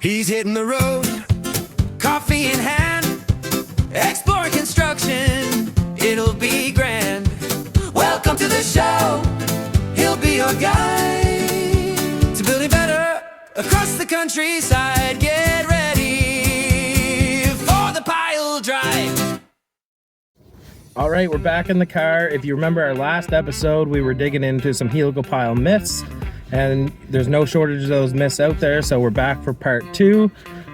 He's hitting the road, coffee in hand, exploring construction, it'll be grand. Welcome to the show, he'll be your guide to building better across the countryside. Get ready for the Pile Drive. All right, we're back in the car. If you remember our last episode, we were digging into some helical pile myths, and there's no shortage of those myths out there, so we're back for part 2.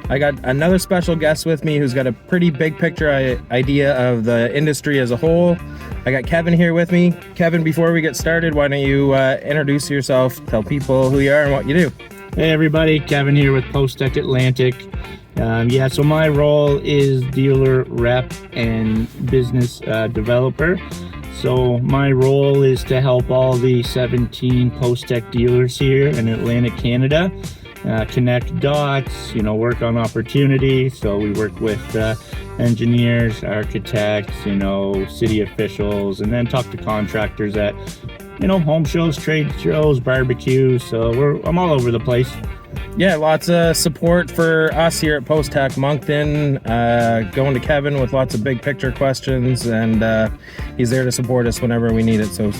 I got another special guest with me who's got a pretty big picture idea of the industry as a whole. I got Kevin here with me. Kevin, before we get started, why don't you introduce yourself, tell people who you are and what you do. Hey everybody, Kevin here with Postech Atlantic. So my role is dealer rep and business developer. So my role is to help all the 17 Postech dealers here in Atlantic Canada connect dots, work on opportunity. So we work with engineers, architects, city officials, and then talk to contractors at, home shows, trade shows, barbecues. So I'm all over the place. Yeah, lots of support for us here at Postech Moncton, going to Kevin with lots of big picture questions, and he's there to support us whenever we need it, so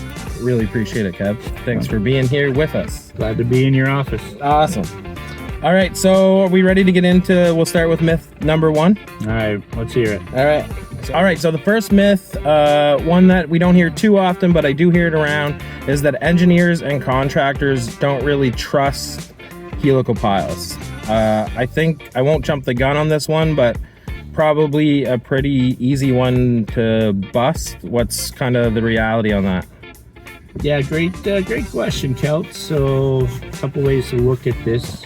really appreciate it, Kev. Thanks for being here with us. Glad to be in your office. Awesome. All right, so are we ready to get into, we'll start with myth number 1? All right, let's hear it. All right, so the first myth, one that we don't hear too often, but I do hear it around, is that engineers and contractors don't really trust helical piles. I think I won't jump the gun on this one, but probably a pretty easy one to bust. What's kind of the reality on that? Yeah, great question, Kelt. So a couple ways to look at this.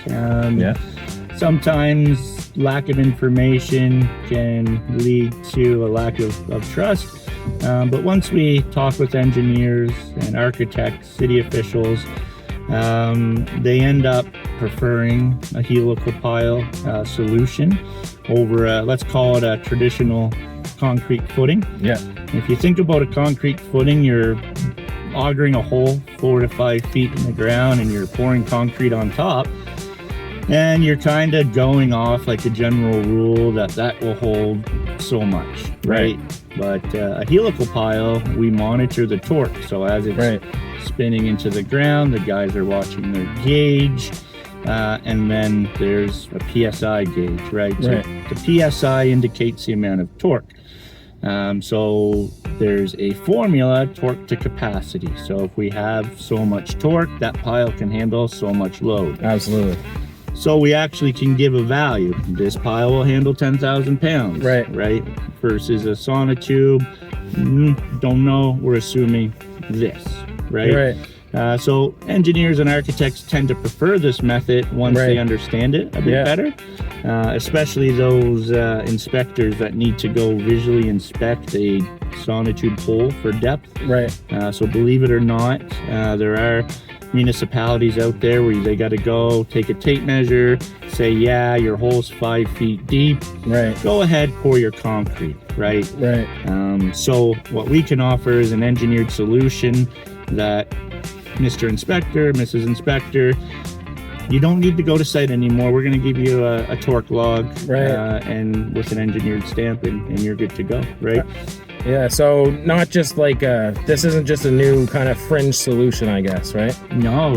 Sometimes lack of information can lead to a lack of trust. But once we talk with engineers and architects, city officials, they end up preferring a helical pile solution over let's call it a traditional concrete footing. Yeah. If you think about a concrete footing, you're augering a hole 4 to 5 feet in the ground and you're pouring concrete on top, and you're kind of going off like a general rule that will hold so much, right? But a helical pile, we monitor the torque. So as it's spinning into the ground, the guys are watching their gauge, and then there's a PSI gauge, right? So the PSI indicates the amount of torque. So there's a formula, torque to capacity. So if we have so much torque, that pile can handle so much load. Absolutely. So we actually can give a value. This pile will handle 10,000 pounds, right? Versus a sonotube, don't know, we're assuming this, right? So engineers and architects tend to prefer this method once they understand it a bit better, especially those inspectors that need to go visually inspect a sonotube hole for depth. So believe it or not, there are municipalities out there where they got to go take a tape measure, say, yeah, your hole's 5 feet deep. Go ahead, pour your concrete, right? So what we can offer is an engineered solution that Mr. Inspector, Mrs. Inspector, you don't need to go to site anymore. We're going to give you a torque log and with an engineered stamp, and you're good to go, right? Yeah, so not just like this isn't just a new kind of fringe solution, I guess, right? No,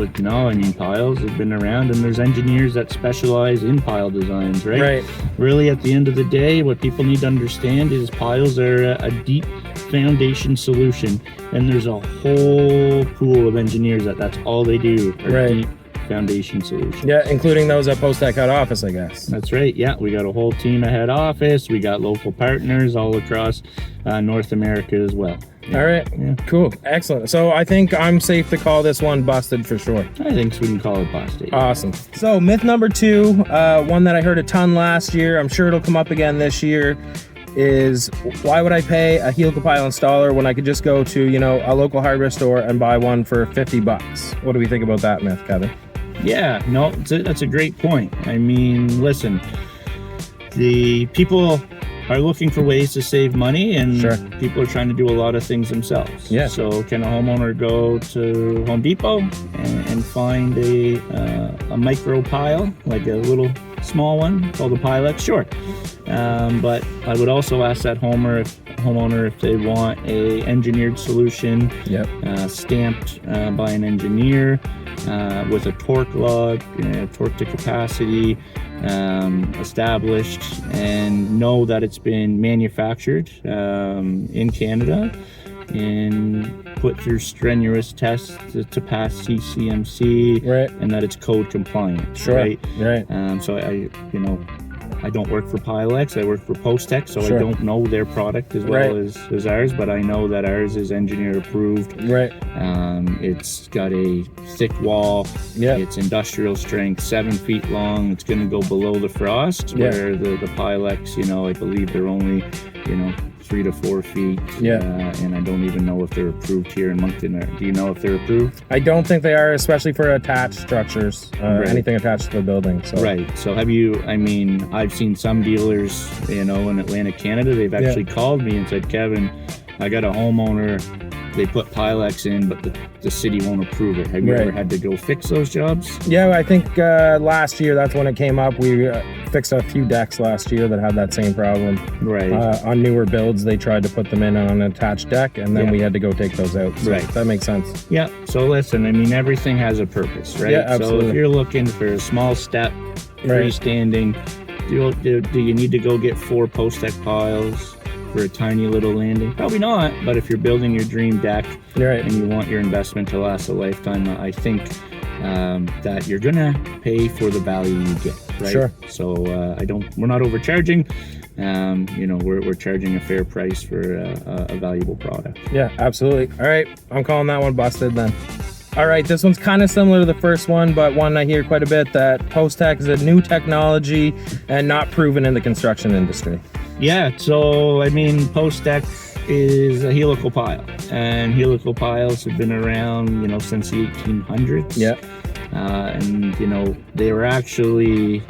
I mean, piles have been around, and there's engineers that specialize in pile designs, right? Really, at the end of the day, what people need to understand is piles are a deep foundation solution, and there's a whole pool of engineers that's all they do are deep foundation solutions. Yeah, including those at Postech head office, I guess. That's right. Yeah, we got a whole team at head office. We got local partners all across North America as well. All right. Cool. Excellent. So I think I'm safe to call this one busted for sure. I think we can call it busted. Awesome. So myth number 2, one that I heard a ton last year, I'm sure it'll come up again this year, is why would I pay a helical pile installer when I could just go to, a local hardware store and buy one for $50? What do we think about that myth, Kevin? Yeah, no, that's a great point. I mean, listen, the people are looking for ways to save money, and people are trying to do a lot of things themselves. So can a homeowner go to Home Depot and find a micro pile, like a little small one called a Pilex, sure. But I would also ask that homeowner if they want a engineered solution, stamped by an engineer with a torque log, torque to capacity, established, and know that it's been manufactured in Canada and put through strenuous tests to pass CCMC, and that it's code compliant. Right. So I don't work for Pilex, I work for Postech, so I don't know their product as well as ours, but I know that ours is engineer approved. It's got a thick wall, it's industrial strength, 7 feet long, it's going to go below the frost, where the Pilex, I believe they're only, 3 to 4 feet, and I don't even know if they're approved here in Moncton. Do you know if they're approved? I don't think they are, especially for attached structures, anything attached to the building. So. So I've seen some dealers, in Atlantic Canada, they've actually called me and said, Kevin, I got a homeowner, they put Pilex in, but the city won't approve it. Have you ever had to go fix those jobs? Yeah, I think last year, that's when it came up. We fixed a few decks last year that had that same problem. On newer builds, they tried to put them in on an attached deck, and then we had to go take those out. So that makes sense. Yeah, so listen, everything has a purpose, right? Yeah, absolutely. So if you're looking for a small step, freestanding, do you need to go get 4 Postech piles for a tiny little landing? Probably not, but if you're building your dream deck and you want your investment to last a lifetime, I think that you're gonna pay for the value you get, right? So we're not overcharging. We're charging a fair price for a valuable product. Yeah, absolutely. All right, I'm calling that one busted then. All right, this one's kind of similar to the first one, but one I hear quite a bit, that Postech is a new technology and not proven in the construction industry. Yeah, so Postech is a helical pile, and helical piles have been around, since the 1800s. They were actually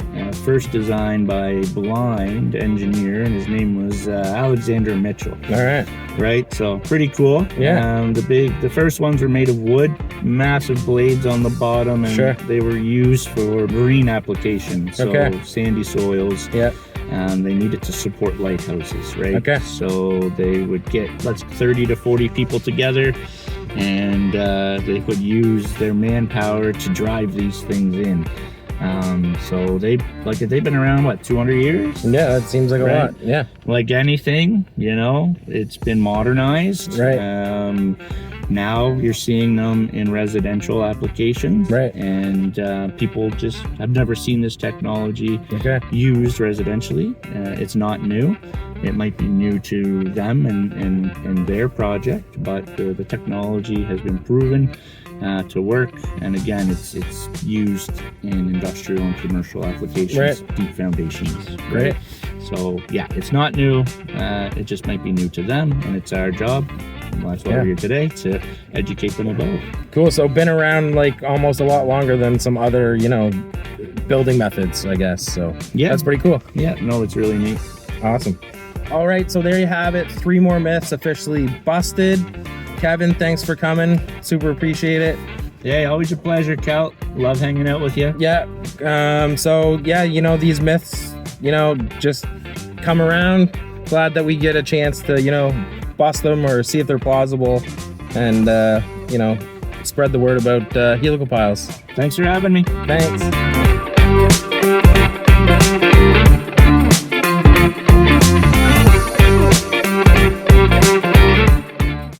first designed by a blind engineer, and his name was Alexander Mitchell. Right, so pretty cool. The first ones were made of wood, massive blades on the bottom, and they were used for marine applications, so sandy soils. They needed to support lighthouses, right? So they would get 30 to 40 people together, and they would use their manpower to drive these things in. So they've been around 200 years? Yeah, that seems like a lot. Yeah. Like anything, it's been modernized. Now you're seeing them in residential applications, and people just have never seen this technology used residentially. It's not new. It might be new to them and their project, but the technology has been proven to work. And again, it's used in industrial and commercial applications, deep foundations. So yeah, it's not new. It just might be new to them, and it's our job. That's why we're here today, to educate them about it. Cool. So been around almost a lot longer than some other, building methods, I guess. So that's pretty cool. Yeah, no, it's really neat. Awesome. All right, so there you have it. 3 more myths officially busted. Kevin, thanks for coming. Super appreciate it. Yeah, always a pleasure, Kel. Love hanging out with you. Yeah. These myths, just come around. Glad that we get a chance to, bust them or see if they're plausible, and spread the word about helical piles. Thanks for having me. Thanks.